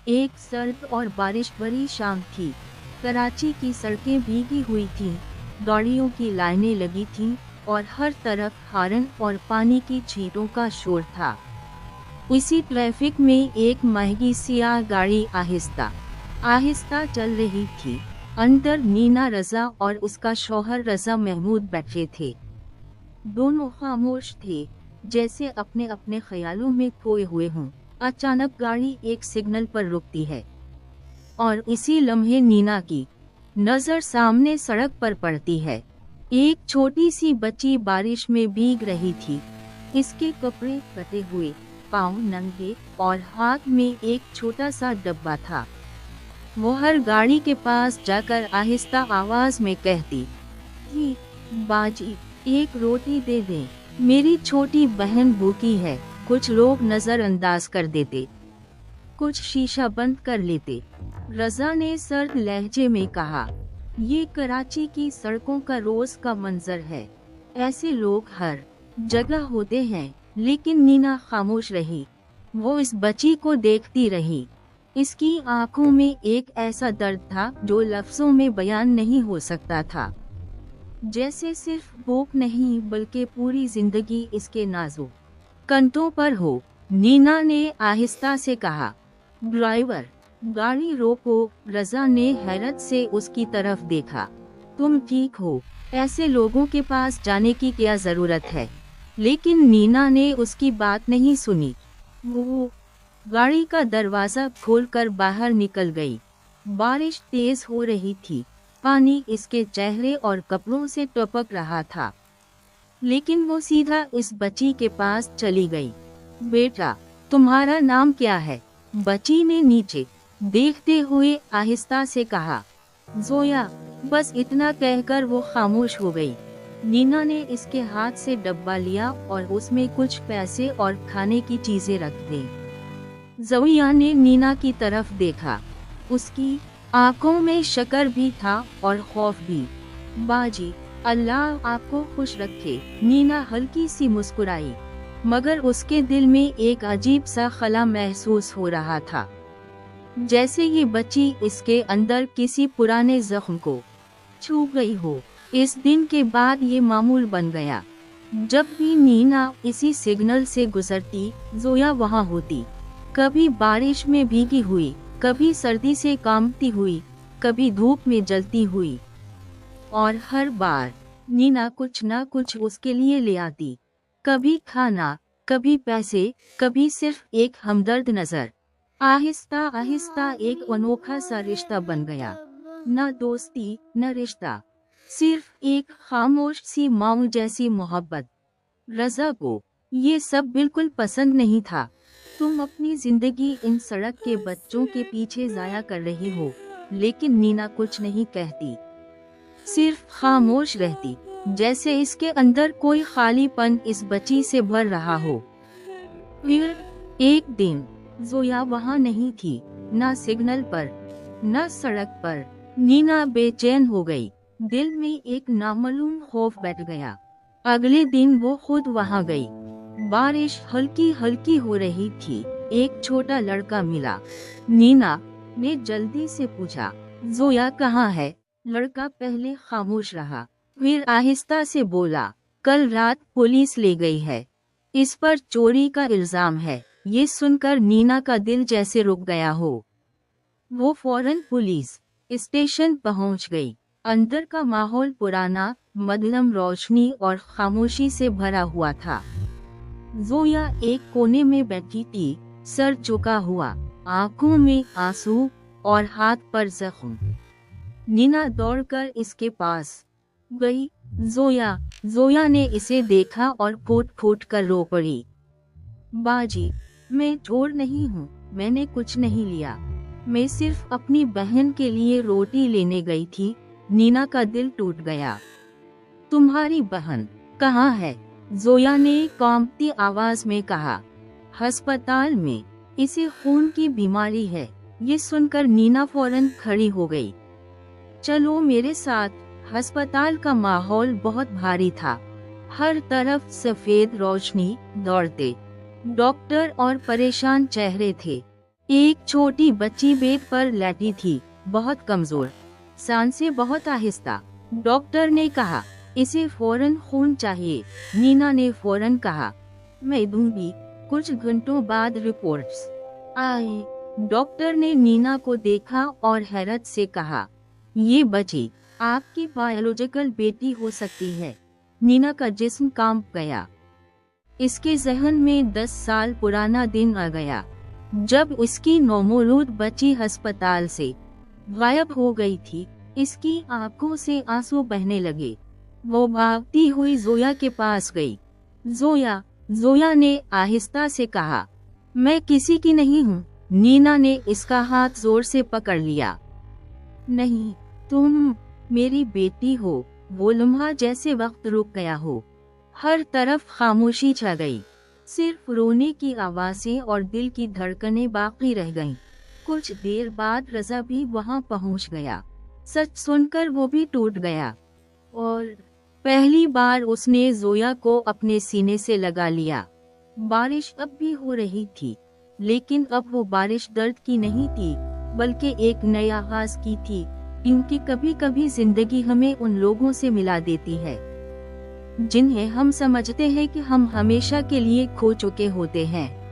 एक सर्द और बारिश भरी शाम थी। कराची की सड़कें भीगी हुई थीं, गाड़ियों की लाइनें लगी थीं और हर तरफ हॉर्न और पानी की छींटों का शोर था। उसी ट्रैफिक में एक महंगी सियाह गाड़ी आहिस्ता आहिस्ता चल रही थी। अंदर नीना रज़ा और उसका शौहर रज़ा महमूद बैठे थे। दोनों खामोश थे, जैसे अपने अपने ख्यालों में खोए हुए हों। अचानक गाड़ी एक सिग्नल पर रुकती है और इसी लम्हे नीना की नज़र सामने सड़क पर पड़ती है। एक छोटी सी बच्ची बारिश में भीग रही थी। इसके कपड़े कटे हुए, पाँव नंगे और हाथ में एक छोटा सा डब्बा था। वो हर गाड़ी के पास जाकर आहिस्ता आवाज में कहती थी, बाजी एक रोटी दे दे, मेरी छोटी बहन भूखी है। कुछ लोग नजरअंदाज कर देते, कुछ शीशा बंद कर लेते। रज़ा ने सर्द लहजे में कहा, ये कराची की सड़कों का रोज का मंजर है। ऐसे लोग हर जगह होते हैं। लेकिन नीना खामोश रही। वो इस बच्ची को देखती रही। इसकी आंखों में एक ऐसा दर्द था जो लफ्जों में बयान नहीं हो सकता था। जैसे सिर्फ भूख नहीं बल्कि पूरी जिंदगी इसके नाजुक कंधों पर हो। नीना ने आहिस्ता से कहा, ड्राइवर गाड़ी रोको। रज़ा ने हैरत से उसकी तरफ देखा। तुम ठीक हो? ऐसे लोगों के पास जाने की क्या जरूरत है? लेकिन नीना ने उसकी बात नहीं सुनी। वो गाड़ी का दरवाज़ा खोलकर बाहर निकल गई। बारिश तेज हो रही थी। पानी इसके चेहरे और कपड़ों से टपक रहा था। लेकिन वो सीधा इस बच्ची के पास चली गई। बेटा, तुम्हारा नाम क्या है? बच्ची ने नीचे देखते हुए आहिस्ता से कहा, जोया। बस इतना कहकर वो खामोश हो गई। नीना ने इसके हाथ से डब्बा लिया और उसमें कुछ पैसे और खाने की चीजें रख दी। जोया ने नीना की तरफ देखा। उसकी आंखों में शक्र भी था और खौफ भी। बाजी, अल्लाह आपको खुश रखे। नीना हल्की सी मुस्कुराई, मगर उसके दिल में एक अजीब सा खला महसूस हो रहा था, जैसे ये बच्ची इसके अंदर किसी पुराने जख्म को छू गई हो। इस दिन के बाद ये मामूल बन गया। जब भी नीना इसी सिग्नल से गुजरती, जोया वहाँ होती। कभी बारिश में भीगी हुई, कभी सर्दी से कांपती हुई, कभी धूप में जलती हुई, और हर बार नीना कुछ न कुछ उसके लिए ले आती। कभी खाना, कभी पैसे, कभी सिर्फ एक हमदर्द नजर। आहिस्ता आहिस्ता एक अनोखा सा रिश्ता बन गया। न दोस्ती, न रिश्ता, सिर्फ एक खामोश सी माँ जैसी मोहब्बत। रज़ा को ये सब बिल्कुल पसंद नहीं था। तुम अपनी जिंदगी इन सड़क के बच्चों के पीछे जाया कर रही हो। लेकिन नीना कुछ नहीं कहती, सिर्फ खामोश रहती, जैसे इसके अंदर कोई खालीपन इस बच्ची से भर रहा हो। फिर एक दिन जोया वहाँ नहीं थी, न सिग्नल पर, न सड़क पर। नीना बेचैन हो गई। दिल में एक नामालूम खौफ बैठ गया। अगले दिन वो खुद वहाँ गई। बारिश हल्की हल्की हो रही थी। एक छोटा लड़का मिला। नीना ने जल्दी से पूछा, जोया कहाँ है? लड़का पहले खामोश रहा, फिर आहिस्ता से बोला, कल रात पुलिस ले गई है। इस पर चोरी का इल्जाम है। ये सुनकर नीना का दिल जैसे रुक गया हो। वो फौरन पुलिस स्टेशन पहुंच गई। अंदर का माहौल पुराना, मध्यम रोशनी और खामोशी से भरा हुआ था। जोया एक कोने में बैठी थी, सर झुका हुआ, आंखों में आंसू और हाथ पर जख्म। नीना दौड़कर इसके पास गई। जोया, जोया ने इसे देखा और फूट फूट कर रो पड़ी। बाजी, मैं चोर नहीं हूँ, मैंने कुछ नहीं लिया। मैं सिर्फ अपनी बहन के लिए रोटी लेने गई थी। नीना का दिल टूट गया। तुम्हारी बहन कहाँ है? जोया ने कांपती आवाज में कहा, अस्पताल में, इसे खून की बीमारी है। ये सुनकर नीना फौरन खड़ी हो गई। चलो मेरे साथ। अस्पताल का माहौल बहुत भारी था। हर तरफ सफेद रोशनी, दौड़ते डॉक्टर और परेशान चेहरे थे। एक छोटी बच्ची बेड पर लेटी थी, बहुत कमजोर, सांसें बहुत आहिस्ता। डॉक्टर ने कहा, इसे फौरन खून चाहिए। नीना ने फौरन कहा, मैं दूंगी। कुछ घंटों बाद रिपोर्ट्स आई। डॉक्टर ने नीना को देखा और हैरत से कहा, ये बच्ची आपकी बायोलॉजिकल बेटी हो सकती है। नीना का जिस्म कांप गया। इसके जहन में 10 साल पुराना दिन आ गया, जब उसकी नौमौलूद बच्ची अस्पताल से गायब हो गई थी। इसकी आंखों से आंसू बहने लगे। वो भागती हुई जोया के पास गई। जोया, जोया ने आहिस्ता से कहा, मैं किसी की नहीं हूँ। नीना ने इसका हाथ जोर से पकड़ लिया। नहीं, तुम मेरी बेटी हो। वो लम्हा जैसे वक्त रुक गया हो। हर तरफ खामोशी छा गई। सिर्फ रोने की आवाज़ें और दिल की धड़कनें बाकी रह गईं। कुछ देर बाद रज़ा भी वहां पहुंच गया। सच सुनकर वो भी टूट गया और पहली बार उसने जोया को अपने सीने से लगा लिया। बारिश अब भी हो रही थी, लेकिन अब वो बारिश दर्द की नहीं थी, बल्कि एक नए आगाज की थी। क्योंकि कभी कभी जिंदगी हमें उन लोगों से मिला देती है जिन्हें हम समझते हैं कि हम हमेशा के लिए खो चुके होते हैं।